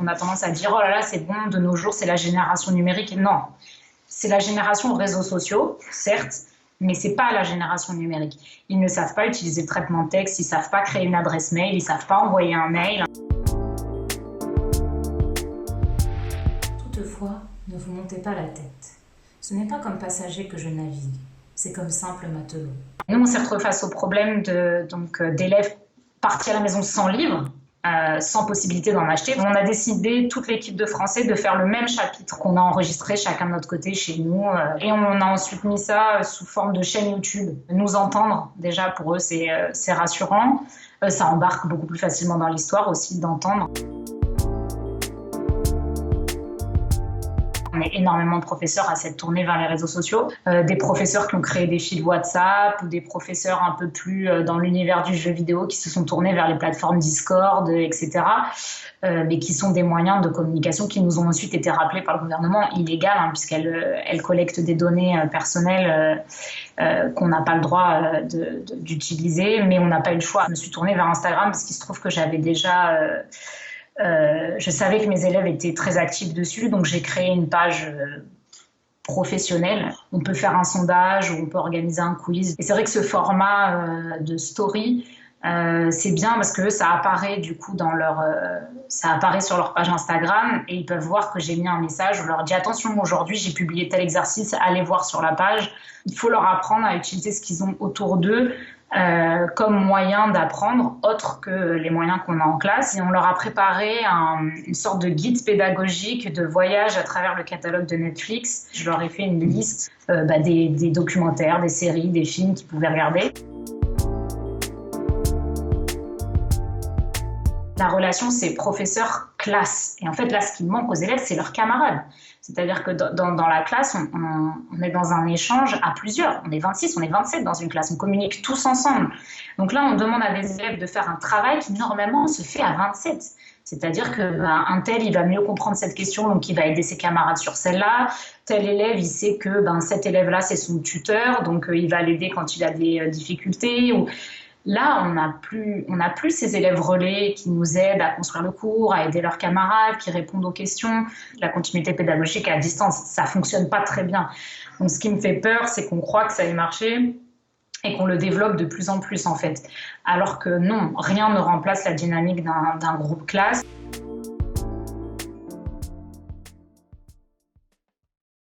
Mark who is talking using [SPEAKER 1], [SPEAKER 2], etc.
[SPEAKER 1] qu'on a tendance à dire « Oh là là, c'est bon, de nos jours, c'est la génération numérique ». Et non, c'est la génération réseaux sociaux, certes, mais ce n'est pas la génération numérique. Ils ne savent pas utiliser le traitement de texte, ils ne savent pas créer une adresse mail, ils ne savent pas envoyer un mail.
[SPEAKER 2] Toutefois, ne vous montez pas la tête. Ce n'est pas comme passager que je navigue, c'est comme simple matelot.
[SPEAKER 1] Nous, on s'est retrouvés face au problème d'élèves partis à la maison sans livre, sans possibilité d'en acheter. On a décidé, toute l'équipe de français, de faire le même chapitre qu'on a enregistré chacun de notre côté chez nous. Et on a ensuite mis ça sous forme de chaîne YouTube. Nous entendre, déjà, pour eux, c'est rassurant. Ça embarque beaucoup plus facilement dans l'histoire aussi d'entendre. On est énormément de professeurs à s'être tournés vers les réseaux sociaux, des professeurs qui ont créé des fils WhatsApp ou des professeurs un peu plus dans l'univers du jeu vidéo qui se sont tournés vers les plateformes Discord, etc., mais qui sont des moyens de communication qui nous ont ensuite été rappelés par le gouvernement illégal, puisqu'elles collectent des données personnelles qu'on n'a pas le droit d'utiliser, mais on n'a pas eu le choix. Je me suis tournée vers Instagram parce qu'il se trouve que j'avais déjà... je savais que mes élèves étaient très actifs dessus, donc j'ai créé une page professionnelle. On peut faire un sondage ou on peut organiser un quiz. Et c'est vrai que ce format de story, c'est bien parce que ça apparaît du coup ça apparaît sur leur page Instagram et ils peuvent voir que j'ai mis un message. Je leur dis attention, aujourd'hui j'ai publié tel exercice, allez voir sur la page. Il faut leur apprendre à utiliser ce qu'ils ont autour d'eux comme moyen d'apprendre, autre que les moyens qu'on a en classe. Et on leur a préparé une sorte de guide pédagogique de voyage à travers le catalogue de Netflix. Je leur ai fait une liste des documentaires, des séries, des films qu'ils pouvaient regarder. La relation, c'est professeur-classe. Et en fait, là, ce qui manque aux élèves, c'est leurs camarades. C'est-à-dire que dans la classe, on est dans un échange à plusieurs. On est 26, on est 27 dans une classe. On communique tous ensemble. Donc là, on demande à des élèves de faire un travail qui, normalement, se fait à 27. C'est-à-dire qu'un tel, il va mieux comprendre cette question, donc il va aider ses camarades sur celle-là. Tel élève, il sait que cet élève-là, c'est son tuteur, donc il va l'aider quand il a des difficultés. Là, on n'a plus ces élèves relais qui nous aident à construire le cours, à aider leurs camarades, qui répondent aux questions. La continuité pédagogique à distance, ça ne fonctionne pas très bien. Donc, ce qui me fait peur, c'est qu'on croit que ça ait marché et qu'on le développe de plus en plus, en fait. Alors que non, rien ne remplace la dynamique d'un groupe classe.